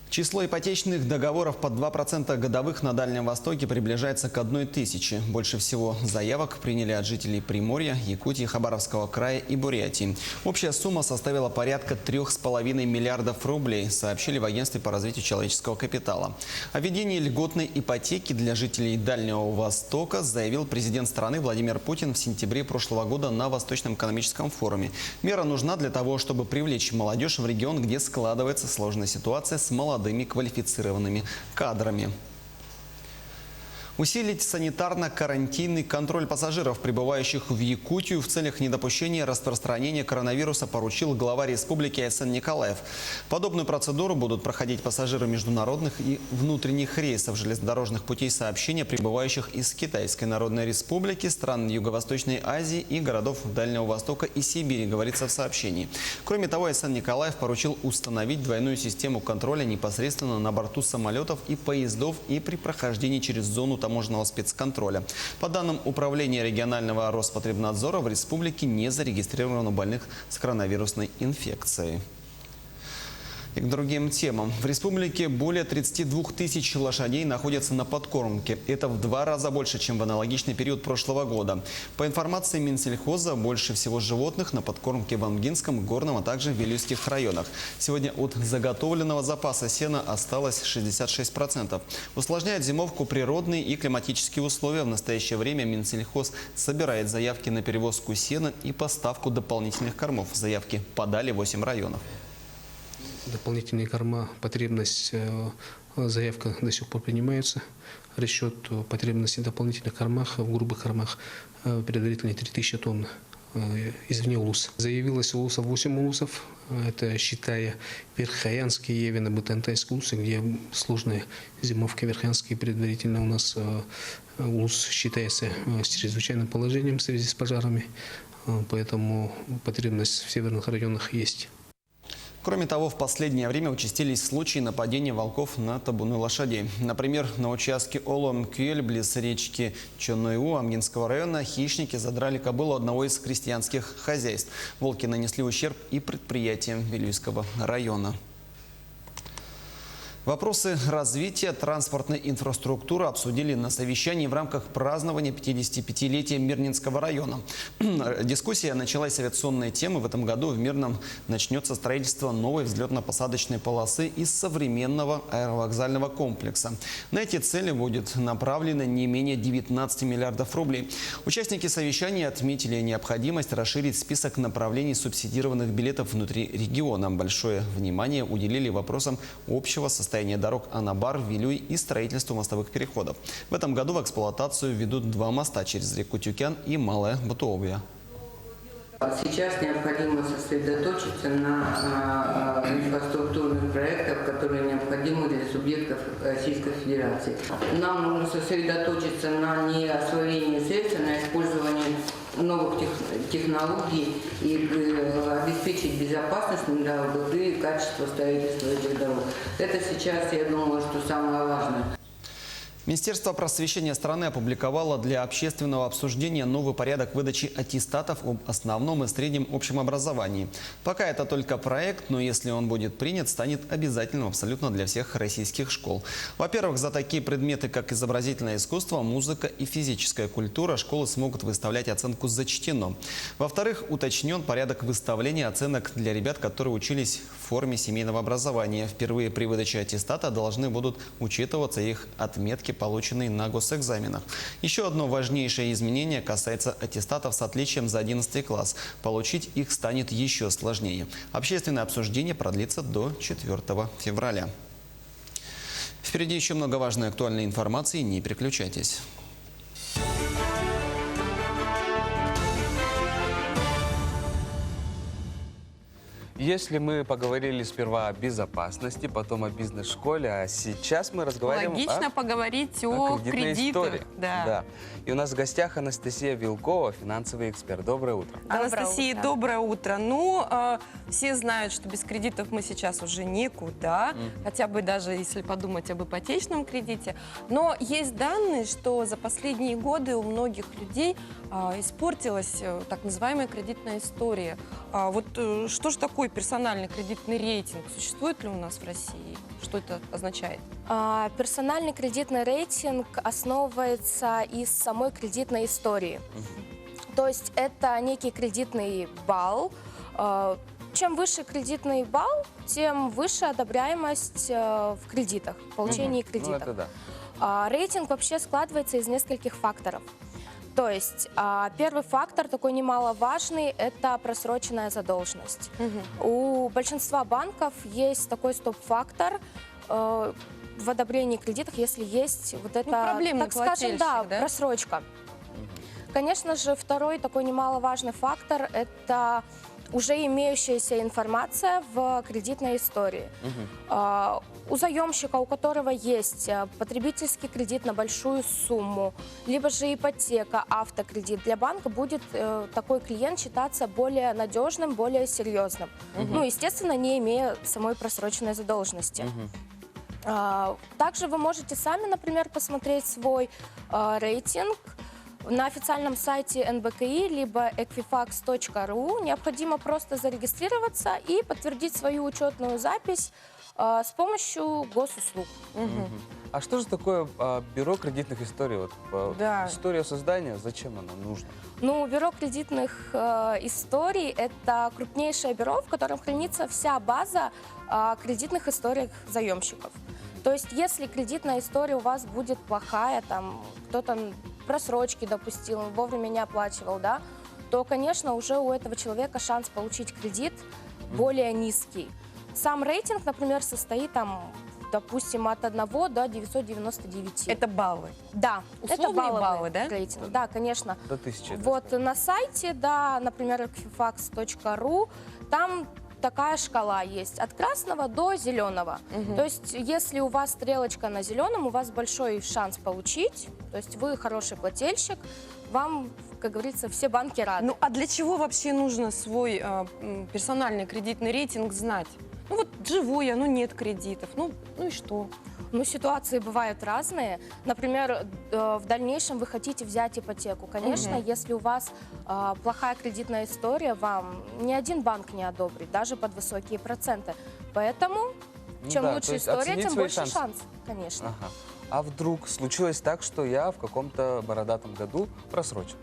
P: Число ипотечных договоров под 2% годовых на Дальнем Востоке приближается к 1000. Больше всего заявок приняли от жителей Приморья, Якутии, Хабаровского края и Бурятии. Общая сумма составила порядка 3,5 миллиардов рублей, сообщили в Агентстве по развитию человеческого капитала. О введении льготной ипотеки для жителей Дальнего Востока заявил президент страны Владимир Путин в сентябре прошлого года на Восточном экономическом форуме. Мера нужна для того, чтобы привлечь молодежь в регион, где складывается сложная ситуация с молодыми квалифицированными кадрами. Усилить санитарно-карантинный контроль пассажиров, прибывающих в Якутию, в целях недопущения распространения коронавируса поручил глава республики Айсен Николаев. Подобную процедуру будут проходить пассажиры международных и внутренних рейсов железнодорожных путей сообщения, прибывающих из Китайской Народной Республики, стран Юго-Восточной Азии и городов Дальнего Востока и Сибири, говорится в сообщении. Кроме того, Айсен Николаев поручил установить двойную систему контроля непосредственно на борту самолетов и поездов и при прохождении через зону таможенного спецконтроля. По данным Управления регионального Роспотребнадзора, в республике не зарегистрировано больных с коронавирусной инфекцией. И к другим темам. В республике более 32 тысяч лошадей находятся на подкормке. Это в 2 раза больше, чем в аналогичный период прошлого года. По информации Минсельхоза, больше всего животных на подкормке в Амгинском, Горном, а также в Вилюйских районах. Сегодня от заготовленного запаса сена осталось 66%. Усложняют зимовку природные и климатические условия. В настоящее время Минсельхоз собирает заявки на перевозку сена и поставку дополнительных кормов. Заявки подали 8 районов.
Q: Дополнительные корма, потребность, заявка до сих пор принимается. Расчет потребности дополнительных кормах, в грубых кормах предварительно 3000 тонн извне улус. Заявилось улусов 8 улусов, это считая Верхоянские, Евино, Бытантайские улусы, где сложная зимовка. Верхоянские предварительно у нас улус считается с чрезвычайным положением в связи с пожарами, поэтому потребность в северных районах есть.
P: Кроме того, в последнее время участились случаи нападения волков на табуны лошадей. Например, на участке Олом-Кюэль, близ речки Чонойу Амгинского района, хищники задрали кобылу одного из крестьянских хозяйств. Волки нанесли ущерб и предприятиям Вилюйского района. Вопросы развития транспортной инфраструктуры обсудили на совещании в рамках празднования 55-летия Мирнинского района. Дискуссия началась с авиационной темы. В этом году в Мирном начнется строительство новой взлетно-посадочной полосы из современного аэровокзального комплекса. На эти цели будет направлено не менее 19 миллиардов рублей. Участники совещания отметили необходимость расширить список направлений субсидированных билетов внутри региона. Большое внимание уделили вопросам общего состояния дорог Анабар, Вилюй и строительству мостовых переходов. В этом году в эксплуатацию введут 2 моста через реку Тюкян и Малая Бутуовья.
R: Сейчас необходимо сосредоточиться на инфраструктурных проектах, которые необходимы для субъектов Российской Федерации. Нам нужно сосредоточиться на не освоении средств, а на использовании новых технологий и обеспечить безопасность, долготы и качество строительства этих дорог. Это сейчас, я думаю, что самое важное.
P: Министерство просвещения страны опубликовало для общественного обсуждения новый порядок выдачи аттестатов об основном и среднем общем образовании. Пока это только проект, но если он будет принят, станет обязательным абсолютно для всех российских школ. Во-первых, за такие предметы, как изобразительное искусство, музыка и физическая культура, школы смогут выставлять оценку «зачтено». Во-вторых, уточнен порядок выставления оценок для ребят, которые учились в форме семейного образования. Впервые при выдаче аттестата должны будут учитываться их отметки, полученные на госэкзаменах. Еще одно важнейшее изменение касается аттестатов с отличием за 11 класс. Получить их станет еще сложнее. Общественное обсуждение продлится до 4 февраля. Впереди еще много важной актуальной информации. Не переключайтесь.
A: Если мы поговорили сперва о безопасности, потом о бизнес-школе, а сейчас мы разговариваем
B: Логично поговорить о
A: кредитной
B: кредитах.
A: истории.
B: Да.
A: И у нас в гостях Анастасия Вилкова, финансовый эксперт. Доброе утро.
B: Анастасия, доброе утро. Ну, все знают, что без кредитов мы сейчас уже никуда, хотя бы даже если подумать об ипотечном кредите. Но есть данные, что за последние годы у многих людей испортилась так называемая кредитная история. Вот что же такое персональный кредитный рейтинг? Существует ли у нас в России? Что это означает?
S: Персональный кредитный рейтинг основывается из самой кредитной истории. То есть это некий кредитный балл. Чем выше кредитный балл, тем выше одобряемость в кредитах, в получении кредитов.
A: Ну, это да.
S: Рейтинг вообще складывается из нескольких факторов. То есть первый фактор, такой немаловажный, это просроченная задолженность. У большинства банков есть такой стоп-фактор в одобрении кредитов, если есть вот это,
B: проблемный
S: так скажем, да,
B: плательщик, да?
S: просрочка. Конечно же, второй такой немаловажный фактор – это уже имеющаяся информация в кредитной истории. У заемщика, у которого есть потребительский кредит на большую сумму, либо же ипотека, автокредит, для банка будет такой клиент считаться более надежным, более серьезным. Ну, естественно, не имея самой просроченной задолженности. Также вы можете сами, например, посмотреть свой рейтинг на официальном сайте НБКИ, либо equifax.ru. Необходимо просто зарегистрироваться и подтвердить свою учетную запись с помощью госуслуг.
A: А что же такое бюро кредитных историй? Вот,
B: Да.
A: История создания, зачем она нужна?
S: Ну, бюро кредитных историй – это крупнейшее бюро, в котором хранится вся база кредитных историй заемщиков. То есть, если кредитная история у вас будет плохая, там кто-то просрочки допустил, вовремя не оплачивал, да, то, конечно, уже у этого человека шанс получить кредит более низкий. Сам рейтинг, например, состоит там, допустим, от 1 до 999.
B: Это баллы?
S: Да, это
B: Условные баллы,
S: балловый
B: да?
S: рейтинг. Да, конечно.
A: До 1000.
S: Вот на сайте, да, например, equifax.ru, там такая шкала есть от красного до зеленого. То есть, если у вас стрелочка на зеленом, у вас большой шанс получить, то есть вы хороший плательщик, вам, как говорится, все банки рады.
B: Ну, а для чего вообще нужно свой персональный кредитный рейтинг знать? Ну, вот живой я, ну, нет кредитов, ну и что?
S: Ну, ситуации бывают разные. Например, в дальнейшем вы хотите взять ипотеку. Конечно, если у вас плохая кредитная история, вам ни один банк не одобрит, даже под высокие проценты. Поэтому, чем
A: да, то
S: лучше
A: есть
S: история,
A: оценить
S: тем
A: свои
S: больше
A: шансы.
S: шанс, конечно.
A: Ага. А вдруг случилось так, что я в каком-то бородатом году просрочил?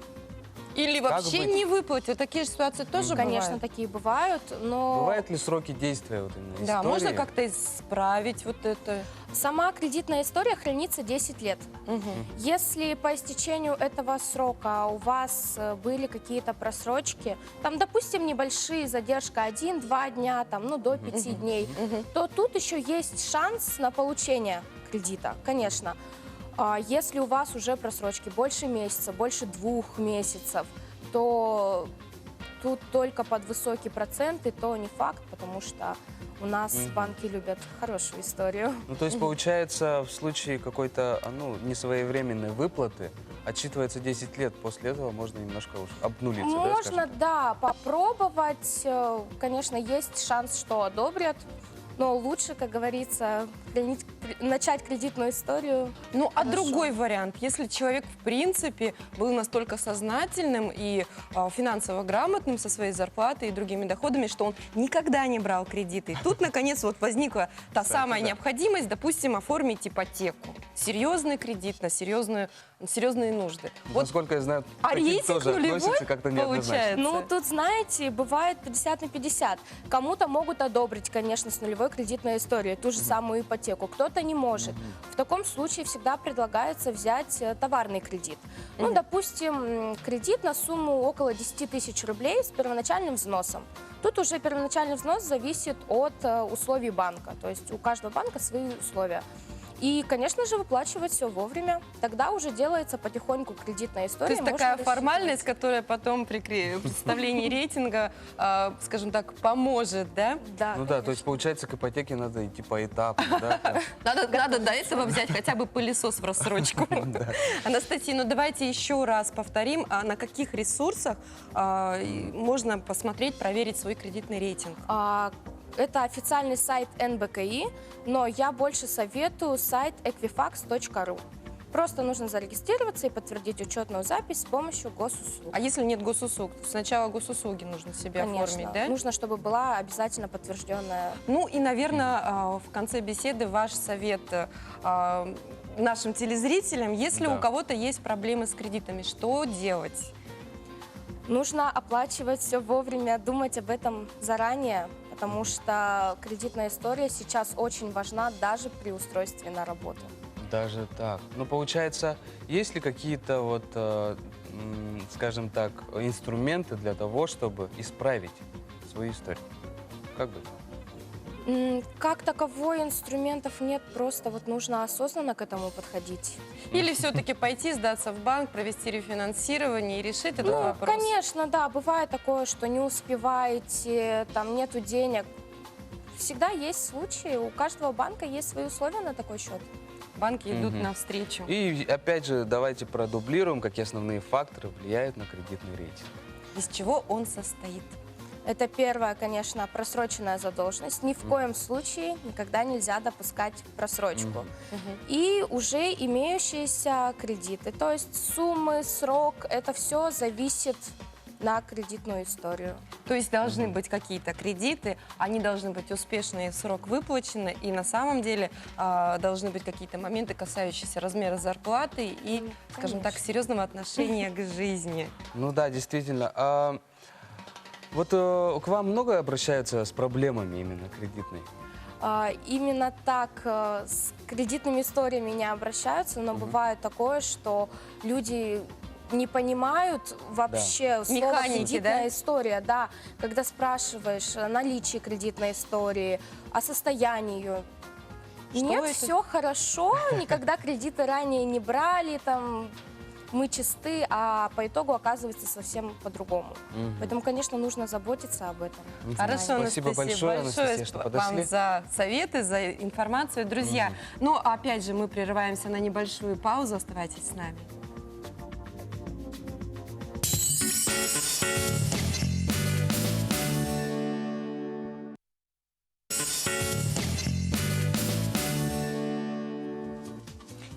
B: Или
A: Как
B: вообще
A: быть?
B: не выплатил. Такие же ситуации тоже
S: Конечно,
B: бывают.
S: такие бывают, но...
A: Бывают ли сроки действия вот именно
B: Да,
A: истории?
B: можно как-то исправить вот это?
S: Сама кредитная история хранится 10 лет. Если по истечению этого срока у вас были какие-то просрочки, там, допустим, небольшие, задержка 1-2 дня, там, ну, до 5 дней, то тут еще есть шанс на получение кредита, конечно. Если у вас уже просрочки больше месяца, больше 2 месяцев, то тут только под высокие проценты, то не факт, потому что у нас банки любят хорошую историю.
A: Ну, то есть, получается, в случае какой-то, несвоевременной выплаты отсчитывается 10 лет. После этого можно немножко уж обнулиться,
S: Можно, да, попробовать. Конечно, есть шанс, что одобрят. Но лучше, как говорится, начать кредитную историю.
B: Ну, а другой вариант, если человек, в принципе, был настолько сознательным и финансово грамотным со своей зарплатой и другими доходами, что он никогда не брал кредиты. И тут, наконец, вот возникла та самая необходимость, допустим, оформить ипотеку. Серьезный кредит на серьезные нужды. Вот.
A: Насколько я знаю,
B: А
A: такие
B: рейтинг
A: тоже
B: нулевой
A: относятся как-то неоднозначно.
B: получается?
S: Ну, тут, знаете, бывает 50 на 50. Кому-то могут одобрить, конечно, с нулевой кредитной историей ту же самую ипотеку, кто-то не может. В таком случае всегда предлагается взять товарный кредит. Ну, допустим, кредит на сумму около 10 тысяч рублей с первоначальным взносом. Тут уже первоначальный взнос зависит от условий банка, то есть у каждого банка свои условия. И, конечно же, выплачивать все вовремя. Тогда уже делается потихоньку кредитная
B: То
S: история.
B: есть
S: можно
B: такая
S: рассчитывать.
B: формальность, которая потом при представлении рейтинга, скажем так, поможет, да?
S: Да,
A: Ну да, то есть получается к ипотеке надо идти по этапу, да?
B: Надо до этого взять хотя бы пылесос в рассрочку. Анастасия, ну давайте еще раз повторим, на каких ресурсах можно посмотреть, проверить свой кредитный рейтинг?
S: Это официальный сайт НБКИ, но я больше советую сайт equifax.ru. Просто нужно зарегистрироваться и подтвердить учетную запись с помощью госуслуг.
B: А если нет госуслуг? Сначала госуслуги нужно себе
S: Конечно.
B: оформить, да?
S: Нужно, чтобы была обязательно подтвержденная.
B: Ну и, наверное, в конце беседы ваш совет нашим телезрителям, если
A: Да.
B: у кого-то есть проблемы с кредитами, что делать?
S: Нужно оплачивать все вовремя, думать об этом заранее, потому что кредитная история сейчас очень важна даже при устройстве на работу.
A: Даже так. Ну, получается, есть ли какие-то вот, скажем так, инструменты для того, чтобы исправить свою историю? Как бы?
S: Как таковой инструментов нет, просто вот нужно осознанно к этому подходить.
B: Или все-таки пойти, сдаться в банк, провести рефинансирование и решить этот вопрос?
S: Конечно, да, бывает такое, что не успеваете, там нету денег. Всегда есть случаи, у каждого банка есть свои условия на такой счет.
B: Банки идут навстречу.
A: И опять же, давайте продублируем, какие основные факторы влияют на кредитный рейтинг.
B: Из чего он состоит?
S: Это первое, конечно, просроченная задолженность. Ни в коем случае никогда нельзя допускать просрочку. И уже имеющиеся кредиты. То есть суммы, срок, это все зависит на кредитную историю.
B: То есть должны быть какие-то кредиты, они должны быть успешные, срок выплачены, и на самом деле должны быть какие-то моменты, касающиеся размера зарплаты и, скажем так, серьезного отношения к жизни.
A: Ну да, действительно. Вот к вам много обращаются с проблемами именно кредитной?
S: Именно так с кредитными историями не обращаются, но бывает такое, что люди не понимают вообще слово
B: Механики,
S: кредитная
B: да?
S: история, да, когда спрашиваешь о наличии кредитной истории, о состоянии ее.
B: Что
S: Нет,
B: это?
S: все хорошо, никогда кредиты ранее не брали, там мы чисты, а по итогу оказывается совсем по-другому. Поэтому, конечно, нужно заботиться об этом.
B: Хорошо,
A: Спасибо большое, Анастасия, что подошли.
B: вам за советы, за информацию, друзья. Но опять же мы прерываемся на небольшую паузу, оставайтесь с нами.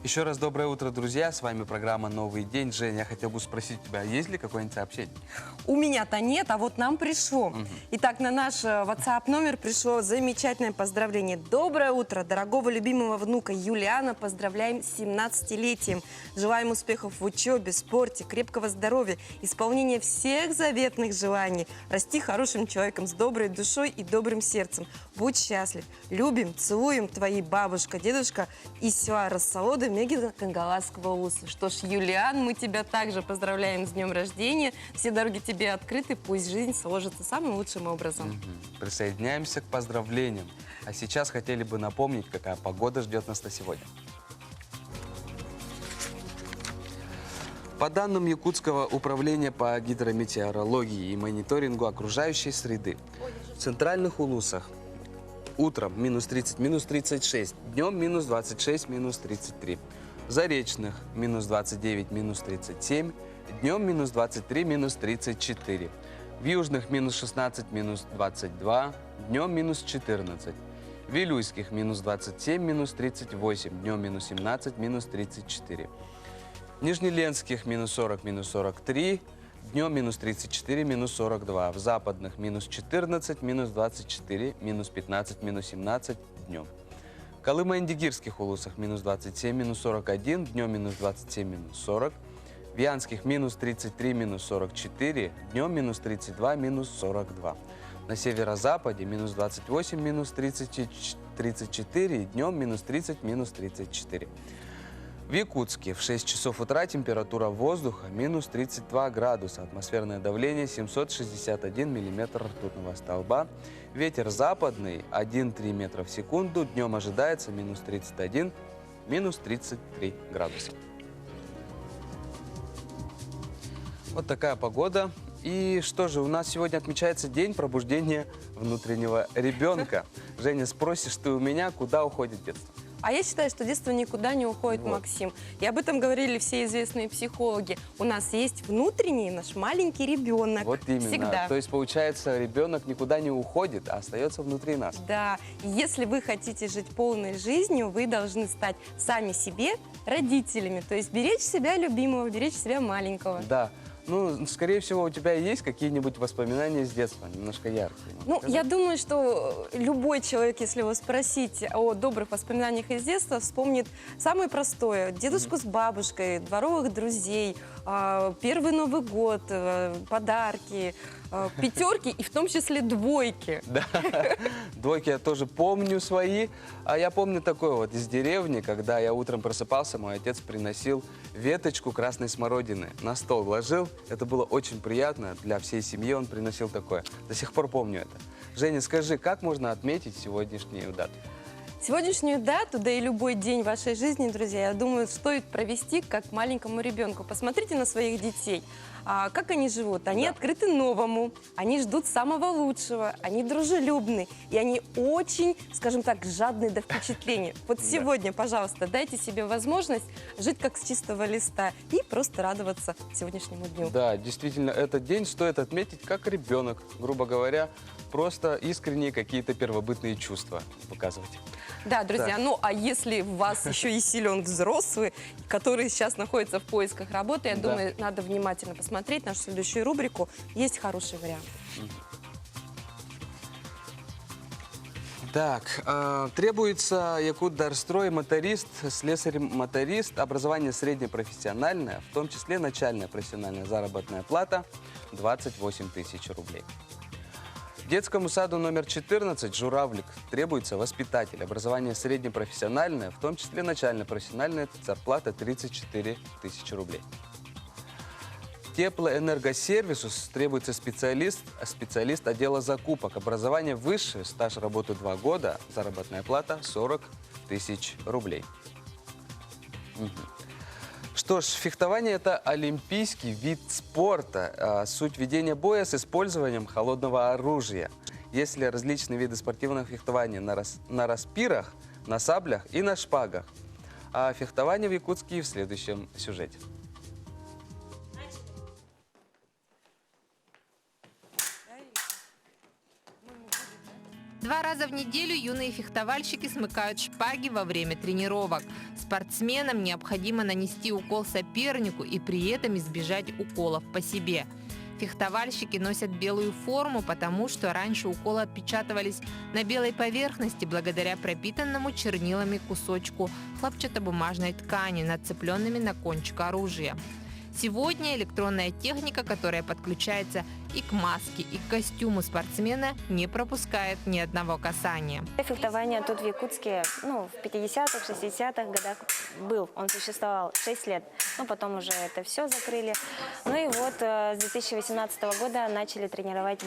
A: Еще раз доброе утро, друзья. С вами программа «Новый день». Женя, я хотел бы спросить тебя, есть ли какое-нибудь сообщение?
B: У меня-то нет, а вот нам пришло. Итак, на наш WhatsApp номер пришло замечательное поздравление. Доброе утро, дорогого любимого внука Юлиана. Поздравляем с 17-летием. Желаем успехов в учебе, спорте, крепкого здоровья, исполнения всех заветных желаний. Расти хорошим человеком с доброй душой и добрым сердцем. Будь счастлив. Любим, целуем твои бабушка, дедушка из села Рассолоды Мегина Кангаласского улуса. Что ж, Юлиан, мы тебя также поздравляем с днем рождения. Все дороги тебе открыты, пусть жизнь сложится самым лучшим образом.
A: Присоединяемся к поздравлениям. А сейчас хотели бы напомнить, какая погода ждет нас на сегодня. По данным Якутского управления по гидрометеорологии и мониторингу окружающей среды, в центральных улусах утром минус 30, минус 36, днем минус 26, минус 33. В заречных минус 29, минус 37, днем минус 23, минус 34. В южных минус 16, минус 22, днем минус 14. В Вилюйских минус 27, минус 38, днем минус 17, минус 34. В Нижнеленских минус 40, минус 43, днем минус 34, минус 42. В западных минус 14, минус 24, минус 15, минус 17 днем. В Колымо-Индигирских улусах минус 27, минус 41, днем минус 27, минус 40. В Янских минус 33, минус 44, днем минус 32, минус 42. На северо-западе минус 28, минус 34, днем минус 30, минус 34. В Якутске в 6 часов утра температура воздуха минус 32 градуса, атмосферное давление 761 миллиметр ртутного столба, ветер западный 1,3 метра в секунду, днем ожидается минус 31, минус 33 градуса. Вот такая погода. И что же, у нас сегодня отмечается день пробуждения внутреннего ребенка. Женя, спросишь ты у меня, куда уходит детство?
B: А я считаю, что детство никуда не уходит,
A: Вот.
B: Максим. И об этом говорили все известные психологи. У нас есть внутренний наш маленький ребенок.
A: Вот именно.
B: Всегда.
A: То есть, получается, ребенок никуда не уходит, а остается внутри нас.
B: Да, и если вы хотите жить полной жизнью, вы должны стать сами себе родителями. То есть беречь себя любимого, беречь себя маленького.
A: Да. Ну, скорее всего, у тебя есть какие-нибудь воспоминания с детства, немножко яркие?
B: Ну, я думаю, что любой человек, если его спросить о добрых воспоминаниях из детства, вспомнит самое простое. Дедушку с бабушкой, дворовых друзей, первый Новый год, подарки, пятерки и в том числе двойки.
A: Да, двойки я тоже помню свои. А я помню такое вот из деревни, когда я утром просыпался, мой отец приносил веточку красной смородины, на стол ложил. Это было очень приятно для всей семьи, он приносил такое. До сих пор помню это. Женя, скажи, как можно отметить сегодняшнюю дату?
B: Сегодняшнюю дату, да и любой день вашей жизни, друзья, я думаю, стоит провести как маленькому ребенку. Посмотрите на своих детей, как они живут. Они открыты новому, они ждут самого лучшего, они дружелюбны, и они очень, скажем так, жадны до впечатлений. Вот сегодня, пожалуйста, дайте себе возможность жить как с чистого листа и просто радоваться сегодняшнему дню.
A: Да, действительно, этот день стоит отметить как ребенок, грубо говоря, просто искренние какие-то первобытные чувства показывать.
B: Да, друзья,
A: Так.
B: ну а если в вас еще и силен взрослый, который сейчас находится в поисках работы, я
A: Да.
B: думаю, надо внимательно посмотреть нашу следующую рубрику. Есть хороший вариант.
A: Так, требуется Якутдарстрой моторист, слесарь-моторист, образование среднепрофессиональное, в том числе начальная профессиональная заработная плата 28 тысяч рублей. Детскому саду номер 14 «Журавлик» требуется воспитатель, образование среднепрофессиональное, в том числе начально-профессиональная, зарплата 34 тысячи рублей. Теплоэнергосервису требуется специалист отдела закупок, образование высшее, стаж работы 2 года, заработная плата 40 тысяч рублей. Что ж, фехтование – это олимпийский вид спорта. Суть ведения боя с использованием холодного оружия. Есть ли различные виды спортивного фехтования на распирах, на саблях и на шпагах? А фехтование в Якутске в следующем сюжете.
T: 2 раза в неделю юные фехтовальщики смыкают шпаги во время тренировок. Спортсменам необходимо нанести укол сопернику и при этом избежать уколов по себе. Фехтовальщики носят белую форму, потому что раньше уколы отпечатывались на белой поверхности благодаря пропитанному чернилами кусочку хлопчатобумажной ткани, нацепленными на кончик оружия. Сегодня электронная техника, которая подключается и к маске, и к костюму спортсмена, не пропускает ни одного касания.
U: Фехтование тут в Якутске в 50-х, 60-х годах был. Он существовал 6 лет, но потом уже это все закрыли. Ну и вот с 2018 года начали тренировать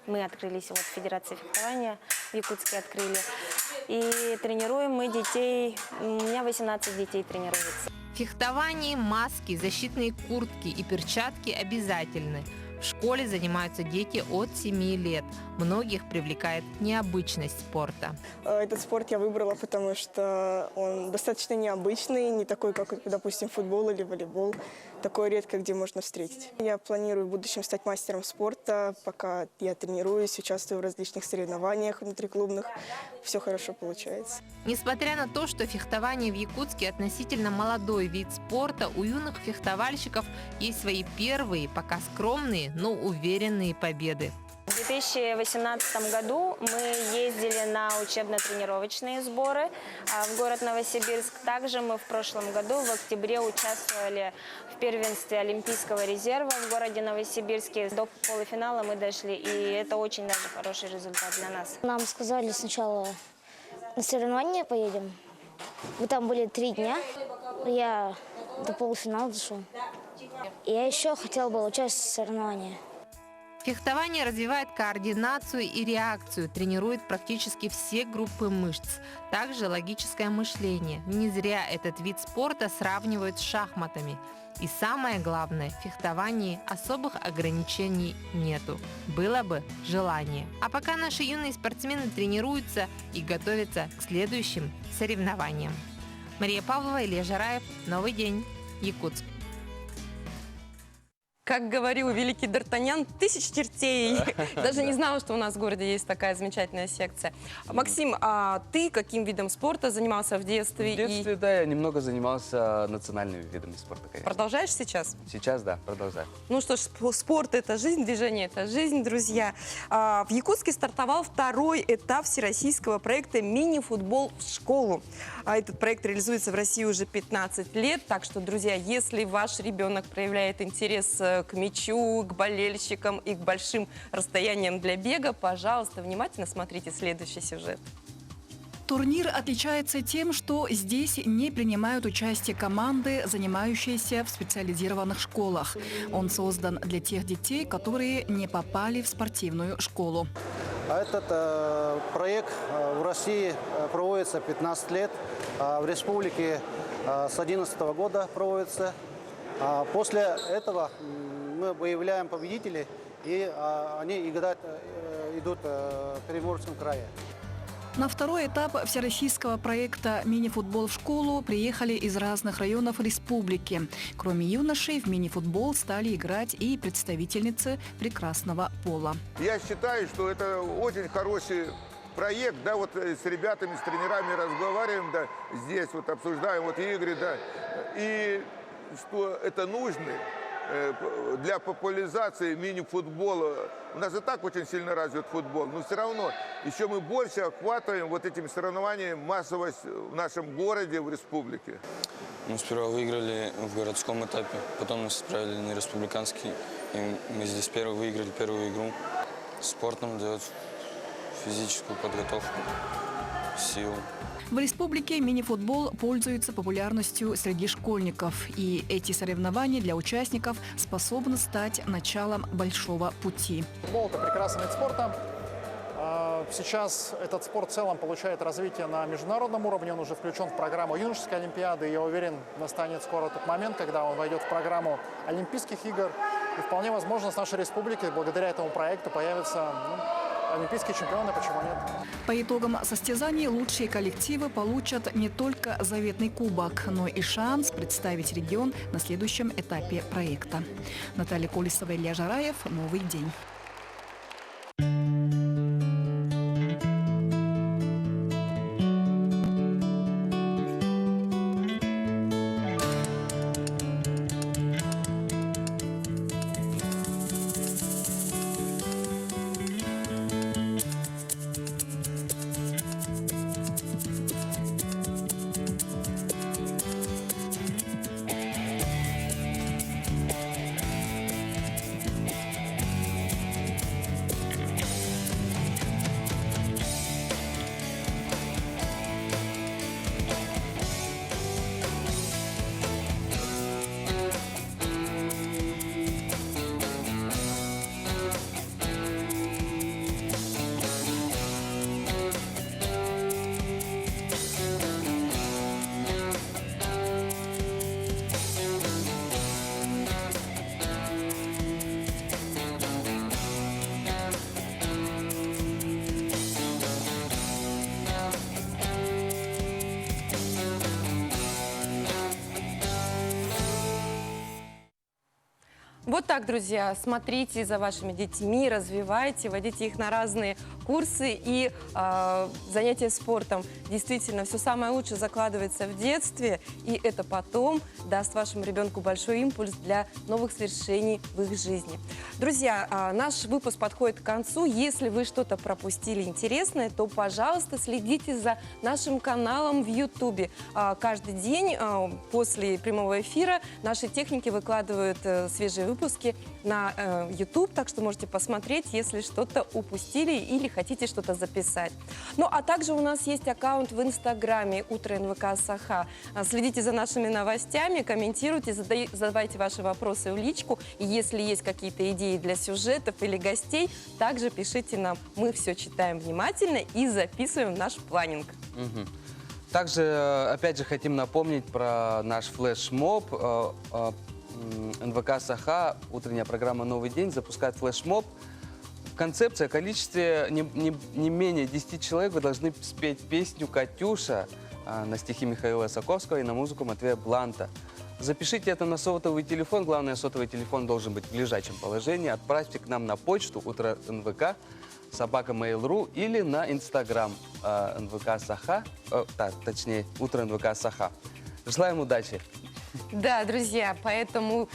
U: мы открылись, вот Федерация фехтования в Якутске открыли. И тренируем мы детей, у меня 18 детей тренируется.
T: В фехтовании маски, защитные куртки и перчатки обязательны. В школе занимаются дети от 7 лет. Многих привлекает необычность спорта.
V: Этот спорт я выбрала, потому что он достаточно необычный, не такой, как, допустим, футбол или волейбол. Такое редко где можно встретить. Я планирую в будущем стать мастером спорта. Пока я тренируюсь, участвую в различных соревнованиях внутриклубных. Все хорошо получается.
T: Несмотря на то, что фехтование в Якутске относительно молодой вид спорта, у юных фехтовальщиков есть свои первые, пока скромные, но уверенные победы.
U: В 2018 году мы ездили на учебно-тренировочные сборы в город Новосибирск. Также мы в прошлом году, в октябре, участвовали в первенстве Олимпийского резерва в городе Новосибирске. До полуфинала мы дошли, и это очень даже хороший результат для нас.
W: Нам сказали сначала на соревнования поедем. Мы там были 3 дня. Я до полуфинала дошел. Я еще хотела бы участвовать в соревнованиях.
T: Фехтование развивает координацию и реакцию, тренирует практически все группы мышц. Также логическое мышление. Не зря этот вид спорта сравнивают с шахматами. И самое главное, в фехтовании особых ограничений нету. Было бы желание. А пока наши юные спортсмены тренируются и готовятся к следующим соревнованиям. Мария Павлова, Илья Жараев. Новый день. Якутск.
B: Как говорил великий Д'Артаньян, 1000 чертей. Даже не знала, что у нас в городе есть такая замечательная секция. Максим, а ты каким видом спорта занимался в детстве?
A: В детстве, да, я немного занимался национальными видами спорта, конечно.
B: Продолжаешь сейчас?
A: Сейчас, да, продолжаю.
B: Ну что ж, спорт – это жизнь, движение – это жизнь, друзья. В Якутске стартовал второй этап всероссийского проекта «Мини-футбол в школу». Этот проект реализуется в России уже 15 лет, так что, друзья, если ваш ребенок проявляет интерес к мячу, к болельщикам и к большим расстояниям для бега, пожалуйста, внимательно смотрите следующий сюжет.
D: Турнир отличается тем, что здесь не принимают участие команды, занимающиеся в специализированных школах. Он создан для тех детей, которые не попали в спортивную школу.
C: Этот проект в России проводится 15 лет, в республике с 2011 года проводится. После этого мы выявляем победителей, и они идут в Приморском крае.
D: На второй этап всероссийского проекта «Мини-футбол в школу» приехали из разных районов республики. Кроме юношей, в мини-футбол стали играть и представительницы прекрасного пола.
E: Я считаю, что это очень хороший проект, да, вот с ребятами, с тренерами разговариваем, да, здесь вот обсуждаем вот игры, да, и что это нужно для популяризации мини-футбола. У нас и так очень сильно развит футбол, но все равно еще мы больше охватываем вот этими соревнованиями массовость в нашем городе, в республике.
F: Мы сперва выиграли в городском этапе, потом нас отправили на республиканский, и мы здесь выиграли первую игру. Спорт нам дает физическую подготовку, силу.
D: В республике мини-футбол пользуется популярностью среди школьников. И эти соревнования для участников способны стать началом большого пути.
X: Футбол – это прекрасный вид спорта. Сейчас этот спорт в целом получает развитие на международном уровне. Он уже включен в программу юношеской олимпиады. Я уверен, настанет скоро тот момент, когда он войдет в программу Олимпийских игр. И вполне возможно, с нашей республики благодаря этому проекту появятся олимпийские чемпионы, почему нет?
D: По итогам состязаний лучшие коллективы получат не только заветный кубок, но и шанс представить регион на следующем этапе проекта. Наталья Колесова, Илья Жараев. Новый день.
B: Вот так, друзья, смотрите за вашими детьми, развивайте, водите их на разные курсы и занятия спортом. Действительно, все самое лучшее закладывается в детстве, и это потом даст вашему ребенку большой импульс для новых свершений в их жизни. Друзья, наш выпуск подходит к концу. Если вы что-то пропустили интересное, то, пожалуйста, следите за нашим каналом в YouTube. Каждый день после прямого эфира наши техники выкладывают свежие выпуски на YouTube, так что можете посмотреть, если что-то упустили или хотите что-то записать. Ну, а также у нас есть аккаунт в Инстаграме «Утро НВК Саха». Следите за нашими новостями, комментируйте, задавайте ваши вопросы в личку. И если есть какие-то идеи для сюжетов или гостей, также пишите нам. Мы все читаем внимательно и записываем в наш планинг.
A: Также, опять же, хотим напомнить про наш флешмоб. НВК Саха, утренняя программа «Новый день» запускает флешмоб. Концепция: в количестве не менее 10 человек вы должны спеть песню «Катюша» на стихи Михаила Саковского и на музыку Матвея Бланта. Запишите это на сотовый телефон. Главное, сотовый телефон должен быть в лежачем положении. Отправьте к нам на почту «Утро НВК», @mail.ru или на Инстаграм НВК Саха, точнее, «Утро НВК Саха». Желаем удачи!
B: Да, друзья, поэтому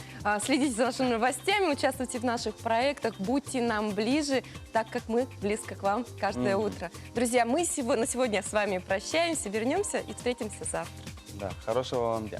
B: следите за нашими новостями, участвуйте в наших проектах, будьте нам ближе, так как мы близко к вам каждое утро. Друзья, мы на сегодня с вами прощаемся, вернемся и встретимся завтра.
A: Да, хорошего вам дня.